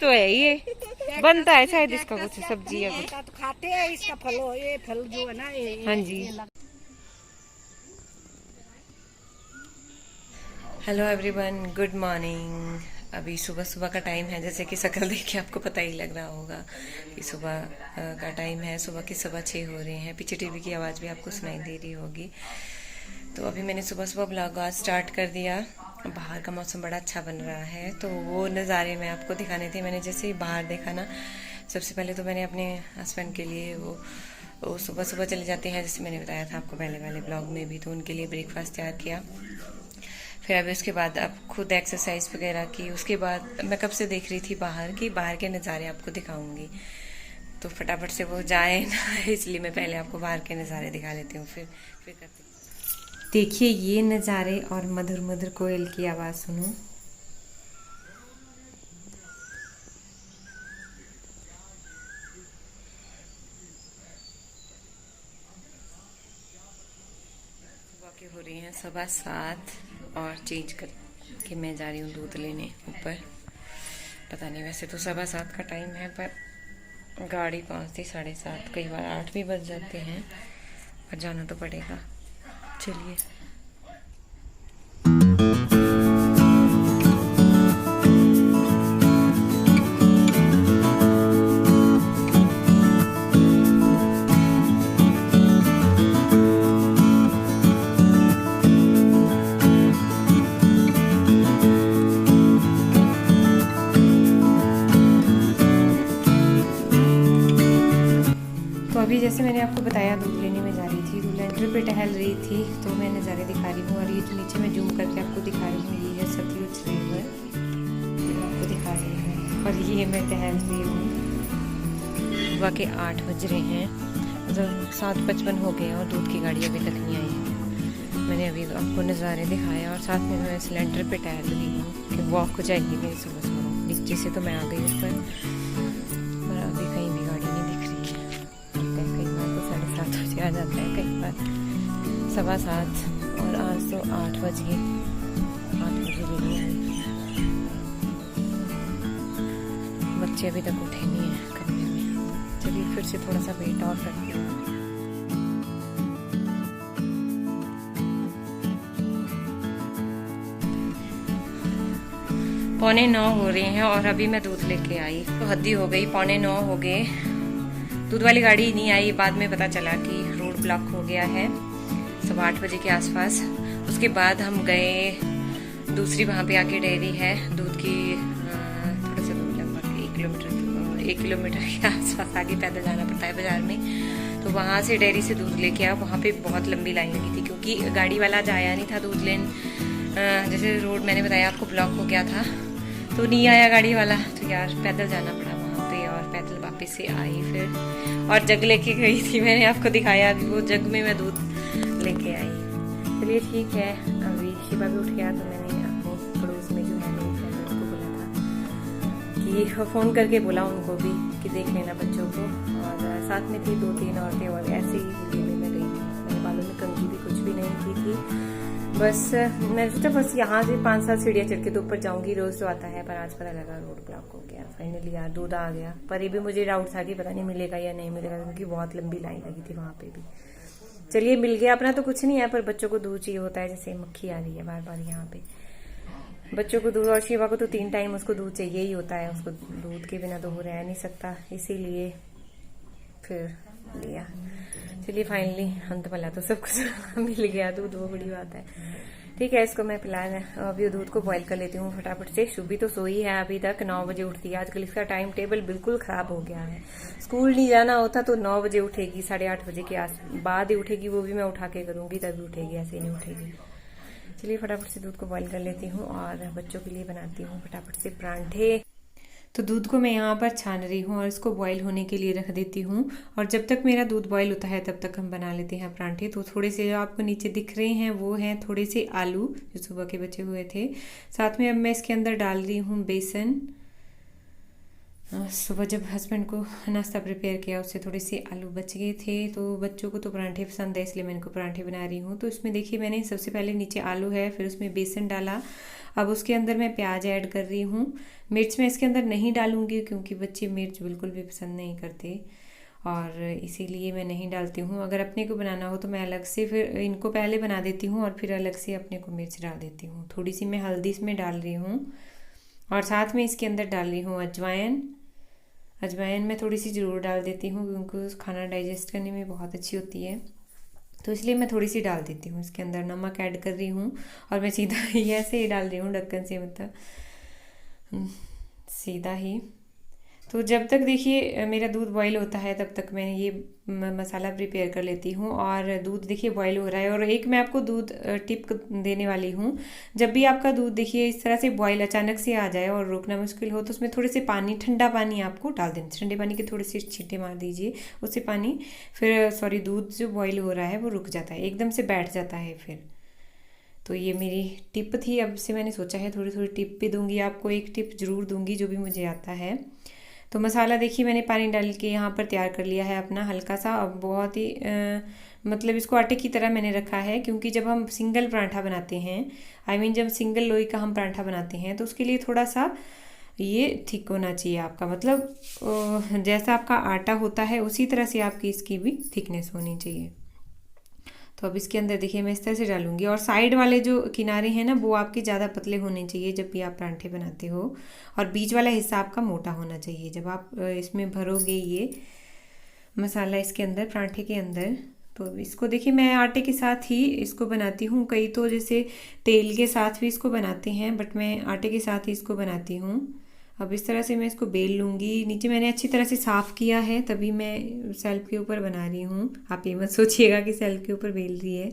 तो है ये बनता है शायद इसका कुछ सब्जी है कुछ। तो खाते हैं इसका फलो, ये फल जो है ना ये हाँ जी। Hello everyone, good morning. अभी सुबह सुबह का टाइम है, जैसे कि शक्ल देख के आपको पता ही लग रहा होगा कि सुबह का टाइम है। सुबह के 6:15 हो रहे हैं। पीछे टीवी की आवाज़ भी आपको सुनाई दे रही होगी। तो अभी मैंने सुबह सुबह ब्लॉग आज स्टार्ट कर दिया। बाहर का मौसम बड़ा अच्छा बन रहा है, तो वो नज़ारे मैं आपको दिखाने थे। मैंने जैसे ही बाहर देखा ना, सबसे पहले तो मैंने अपने हस्बैंड के लिए वो सुबह सुबह चले जाते हैं, जैसे मैंने बताया था आपको पहले वाले ब्लॉग में भी, तो उनके लिए ब्रेकफास्ट तैयार किया। फिर अभी उसके बाद अब खुद एक्सरसाइज वगैरह की। उसके बाद मैं कब से देख रही थी बाहर के नज़ारे आपको दिखाऊंगी, तो फटाफट से वो जाए ना, इसलिए मैं पहले आपको बाहर के नज़ारे दिखा लेती हूँ, फिर करती हूँ। देखिए ये नज़ारे और मधुर मधुर कोयल की आवाज़ सुनो। सुबह के हो रही हैं 7:15 और चेंज कर के मैं जा रही हूँ दूध लेने ऊपर। पता नहीं, वैसे तो 7:15 का टाइम है, पर गाड़ी पहुँचती 7:30, कई बार 8 भी बज जाते हैं, पर जाना तो पड़ेगा। चलिए। तो अभी जैसे मैंने आपको बताया, दूध लेने में जा रही थी, दूध लेंटर पे टहल रही थी, तो मैं नज़ारे दिखा रही हूँ। और ये जो नीचे मैं जूम करके आपको दिखा रही हूँ, ये है सतलुज रिवर, जो आपको दिखा रही हूँ। और ये मैं टहल रही हूँ। सुबह के 8 बज रहे हैं, मतलब 7:55 हो गए और दूध की गाड़ी अभी तक नहीं आई है। मैंने अभी आपको नज़ारे दिखाए और साथ में मैं सिलेंडर पे टहल रही हूँ कि वॉक हो जाएगी मेरी सुबह सुबह। नीचे से तो मैं आ गई ऊपर, पर अभी कहीं भी गाड़ी नहीं दिख रही है। कई बार तो 7:30 बजे आ जाता है, कई बार 7:15, और आज तो 8 बज गए, 8 बजे भी नहीं आई। बच्चे अभी तक उठे नहीं हैं कमरे में। चलिए फिर से थोड़ा सा वेट और करती हूँ। 8:45 हो रहे हैं और अभी मैं दूध लेके आई, तो हद्दी हो गई। 8:45 हो गए, दूध वाली गाड़ी नहीं आई। बाद में पता चला कि रोड ब्लॉक हो गया है 8:15 बजे के आसपास। उसके बाद हम गए दूसरी, वहाँ पे आके डेयरी है दूध की, थोड़ा सा दूर, लगभग 1 किलोमीटर के आसपास आगे पैदल जाना पड़ता है बाजार में। तो वहाँ से डेयरी से दूध लेके आया। वहाँ पे बहुत लंबी लाइन लगी थी, क्योंकि गाड़ी वाला जाया नहीं था दूध लेने। जैसे रोड मैंने बताया आपको ब्लॉक हो गया था, तो नहीं आया गाड़ी वाला, तो यार पैदल जाना पड़ा वहाँ पे। और पैदल वापस से आई फिर, और जग लेके गई थी, मैंने आपको दिखाया अभी, वो जग में मैं दूध लेके आई। चलिए ठीक है। अभी शिवा भी उठ गया, तो मैंने अपने पड़ोस में जो है मेरे फ्रेंड, उनको बोला था कि फ़ोन करके बोला उनको भी कि देख लेना बच्चों को। और साथ में थी 2-3 औरतें, और ऐसे ही होली में गई थी। मेरे बालों में कंघी भी कुछ भी नहीं की थी। बस मैं सोचा बस यहाँ से 5-7 सीढ़ियाँ चढ़ के तो ऊपर जाऊंगी, रोज तो आता है, पर आज पता लगा रोड ब्लॉक हो गया। फाइनली यार दूध आ गया, पर ये भी मुझे डाउट था कि पता नहीं मिलेगा या नहीं मिलेगा, क्योंकि बहुत लंबी लाइन लगी थी वहाँ पे भी। चलिए मिल गया। अपना तो कुछ नहीं है, पर बच्चों को दूध चाहिए होता है। जैसे मक्खी आ रही है बार बार यहाँ पे, बच्चों को दूध, और शिवा को तो 3 टाइम उसको दूध चाहिए ही होता है। उसको दूध के बिना तो वो रह नहीं सकता, इसीलिए फिर लिया। चलिए फाइनली अंत भला तो सब कुछ मिल गया, दूध, वो बड़ी बात है। ठीक है, इसको मैं पिला अभी दूध को बॉईल कर लेती हूँ फटाफट से। शुभी तो सोई है अभी तक, 9 बजे उठती है। आजकल इसका टाइम टेबल बिल्कुल खराब हो गया है। स्कूल नहीं जाना होता तो 9 बजे उठेगी, 8:30 बजे के बाद ही उठेगी, वो भी मैं उठा के करूंगी तभी उठेगी, ऐसे नहीं उठेगी। चलिए फटाफट से दूध को बॉईल कर लेती हूँ और बच्चों के लिए बनाती हूँ फटाफट से परांठे। तो दूध को मैं यहाँ पर छान रही हूँ और इसको बॉईल होने के लिए रख देती हूँ। और जब तक मेरा दूध बॉईल होता है तब तक हम बना लेते हैं परांठे। तो थोड़े से जो आपको नीचे दिख रहे हैं वो हैं थोड़े से आलू जो सुबह के बचे हुए थे। साथ में अब मैं इसके अंदर डाल रही हूँ बेसन। सुबह जब हस्बैंड को नाश्ता प्रिपेयर किया उससे थोड़े से आलू बच गए थे, तो बच्चों को तो परांठे पसंद है, इसलिए मैं इनको परांठे बना रही हूँ। तो इसमें देखिए मैंने सबसे पहले नीचे आलू है, फिर उसमें बेसन डाला अब उसके अंदर मैं प्याज ऐड कर रही हूँ। मिर्च मैं इसके अंदर नहीं डालूंगी क्योंकि बच्चे मिर्च बिल्कुल भी पसंद नहीं करते और इसीलिए मैं नहीं डालती हूँ। अगर अपने को बनाना हो तो मैं अलग से फिर इनको पहले बना देती हूँ और फिर अलग से अपने को मिर्च डाल देती हूँ। थोड़ी सी मैं हल्दी इसमें डाल रही हूँ और साथ में इसके अंदर डाल रही हूँ अजवाइन। अजवाइन मैं थोड़ी सी ज़रूर डाल देती हूँ क्योंकि खाना डाइजेस्ट करने में बहुत अच्छी होती है, तो इसलिए मैं थोड़ी सी डाल देती हूँ। इसके अंदर नमक ऐड कर रही हूँ और मैं सीधा ऐसे ही डाल रही हूँ ढक्कन से, मतलब सीधा ही। तो जब तक देखिए मेरा दूध बॉईल होता है तब तक मैं ये मसाला प्रिपेयर कर लेती हूँ। और दूध देखिए बॉईल हो रहा है। और एक मैं आपको दूध टिप देने वाली हूँ, जब भी आपका दूध देखिए इस तरह से बॉईल अचानक से आ जाए और रोकना मुश्किल हो तो उसमें थोड़े से पानी, ठंडा पानी आपको डाल देना। ठंडे पानी के थोड़े से छींटे मार दीजिए, उससे पानी फिर दूध जो बॉईल हो रहा है वो रुक जाता है, एकदम से बैठ जाता है फिर। तो ये मेरी टिप थी। अब से मैंने सोचा है थोड़ी थोड़ी टिप भी दूंगी आपको, एक टिप ज़रूर दूंगी जो भी मुझे आता है। तो मसाला देखिए मैंने पानी डाल के यहाँ पर तैयार कर लिया है अपना हल्का सा। अब बहुत ही मतलब इसको आटे की तरह मैंने रखा है क्योंकि जब हम सिंगल पराठा बनाते हैं, जब सिंगल लोई का हम पराठा बनाते हैं तो उसके लिए थोड़ा सा ये थिक होना चाहिए आपका, मतलब जैसा आपका आटा होता है उसी तरह से आपकी इसकी भी थिकनेस होनी चाहिए। तो अब इसके अंदर देखिए मैं इस तरह से डालूंगी और साइड वाले जो किनारे हैं ना वो आपके ज़्यादा पतले होने चाहिए जब भी आप परांठे बनाते हो, और बीच वाला हिस्सा आपका मोटा होना चाहिए जब आप इसमें भरोगे ये मसाला इसके अंदर, परांठे के अंदर। तो इसको देखिए मैं आटे के साथ ही इसको बनाती हूँ। कई तो जैसे तेल के साथ भी इसको बनाते हैं, बट मैं आटे के साथ ही इसको बनाती हूँ। अब इस तरह से मैं इसको बेल लूँगी। नीचे मैंने अच्छी तरह से साफ़ किया है तभी मैं सेल्फ के ऊपर बना रही हूँ, आप ये मत सोचिएगा कि सेल्फ के ऊपर बेल रही है।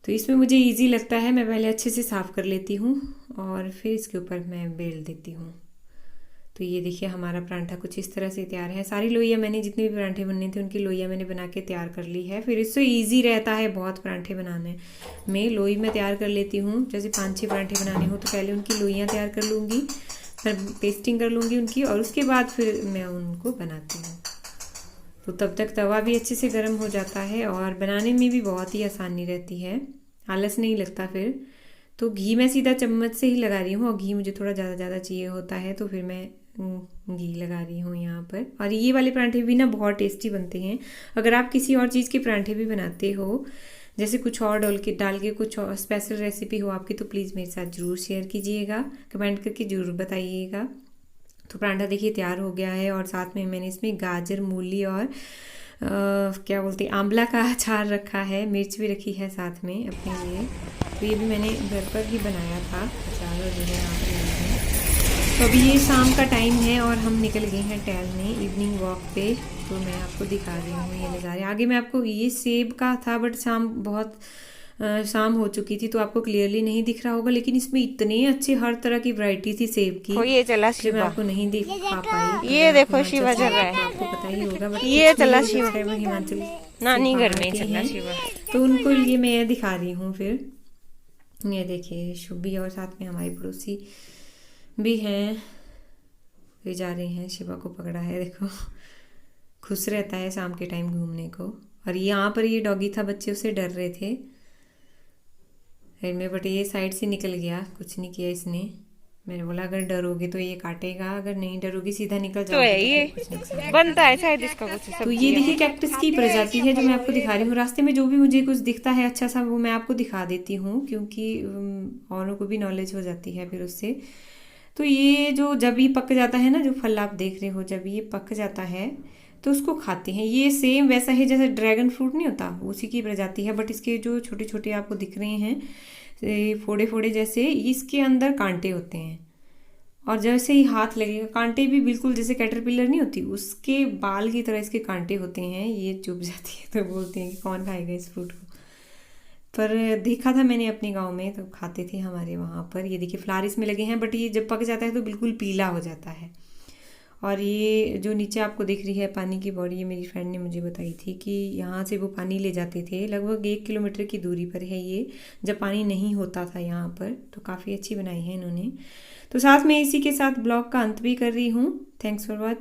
तो इसमें मुझे इजी लगता है, मैं पहले अच्छे से साफ़ कर लेती हूँ और फिर इसके ऊपर मैं बेल देती हूँ। तो ये देखिए हमारा परांठा कुछ इस तरह से तैयार है। सारी लोइयाँ मैंने जितने भी परांठे बनने थे उनकी लोइयाँ मैंने बना के तैयार कर ली है। फिर इससे ईजी रहता है बहुत परांठे बनाने में। लोई मैं तैयार कर लेती हूँ, जैसे 5-6 परांठे बनाने हो तो पहले उनकी लोइयाँ तैयार कर लूँगी, फिर पेस्टिंग कर लूँगी उनकी और उसके बाद फिर मैं उनको बनाती हूँ। तो तब तक तवा भी अच्छे से गर्म हो जाता है और बनाने में भी बहुत ही आसानी रहती है, आलस नहीं लगता फिर। तो घी मैं सीधा चम्मच से ही लगा रही हूँ और घी मुझे थोड़ा ज़्यादा चाहिए होता है तो फिर मैं घी लगा रही हूँ यहाँ पर। और ये वाले परांठे भी ना बहुत टेस्टी बनते हैं। अगर आप किसी और चीज़ के परांठे भी बनाते हो, जैसे कुछ और डाल के कुछ और स्पेशल रेसिपी हो आपकी, तो प्लीज़ मेरे साथ ज़रूर शेयर कीजिएगा, कमेंट करके ज़रूर बताइएगा। तो परांठा देखिए तैयार हो गया है और साथ में मैंने इसमें गाजर, मूली और क्या बोलते हैं आंवला का अचार रखा है, मिर्च भी रखी है साथ में अपने लिए। तो ये भी मैंने घर पर ही बनाया था अचार, जो है यहाँ पर। तो अभी ये शाम का टाइम है और हम निकल गए हैं टहलने, इवनिंग वॉक पे। तो मैं आपको दिखा रही हूँ ये नज़ारे। आगे मैं आपको, ये सेब का था बट शाम हो चुकी थी तो आपको क्लियरली नहीं दिख रहा होगा, लेकिन इसमें इतने अच्छे हर तरह की वैरायटी थी सेब की। ये चला शिवा, मैं आपको नहीं दिखा पाई। ये देखो शिवा चल रहा है, आपको पता ही होगा। बट ये चला शिवा, हिमाचल नानी घर में चला शिवा, तो उनको ये मैं दिखा रही हूँ। फिर ये देखिए शुभी और साथ में हमारी पड़ोसी भी हैं, वे जा रहे हैं। शिवा को पकड़ा है, देखो खुश रहता है शाम के टाइम घूमने को। और यहाँ पर ये डॉगी था, बच्चे उसे डर रहे थे में, बट ये साइड से निकल गया, कुछ नहीं किया इसने। मैंने बोला अगर डरोगे तो ये काटेगा, अगर नहीं डरोगी सीधा निकल जाओगे। तो ये बनता है शायद इसका कुछ। तो ये देखिए कैक्टस की प्रजाति है जो मैं आपको दिखा रही हूँ। रास्ते में जो भी मुझे कुछ दिखता है अच्छा सा वो मैं आपको दिखा देती हूँ, क्योंकि औरों को भी नॉलेज हो जाती है फिर उससे। तो ये जो जब ये पक जाता है ना, जो फल आप देख रहे हो, जब ये पक जाता है तो उसको खाते हैं। ये सेम वैसा ही जैसे ड्रैगन फ्रूट नहीं होता, उसी की प्रजाति है, बट इसके जो छोटे छोटे आपको दिख रहे हैं फोड़े फोड़े जैसे, इसके अंदर कांटे होते हैं। और जैसे ही हाथ लगेगा, कांटे भी बिल्कुल जैसे कैटरपिलर नहीं होती उसके बाल की तरह इसके कांटे होते हैं। ये चुभ जाती है तो बोलते हैं कि कौन खाएगा इस फ्रूट को। पर देखा था मैंने अपने गांव में, तो खाते थे हमारे वहाँ पर। ये देखिए फ्लावर इसमें लगे हैं, बट ये जब पक जाता है तो बिल्कुल पीला हो जाता है। और ये जो नीचे आपको दिख रही है पानी की बॉडी, ये मेरी फ्रेंड ने मुझे बताई थी कि यहाँ से वो पानी ले जाते थे, लगभग 1 किलोमीटर की दूरी पर है ये, जब पानी नहीं होता था यहाँ पर। तो काफ़ी अच्छी बनाई है इन्होंने। तो साथ में इसी के साथ ब्लॉग का अंत भी कर रही हूँ। Thanks for watching.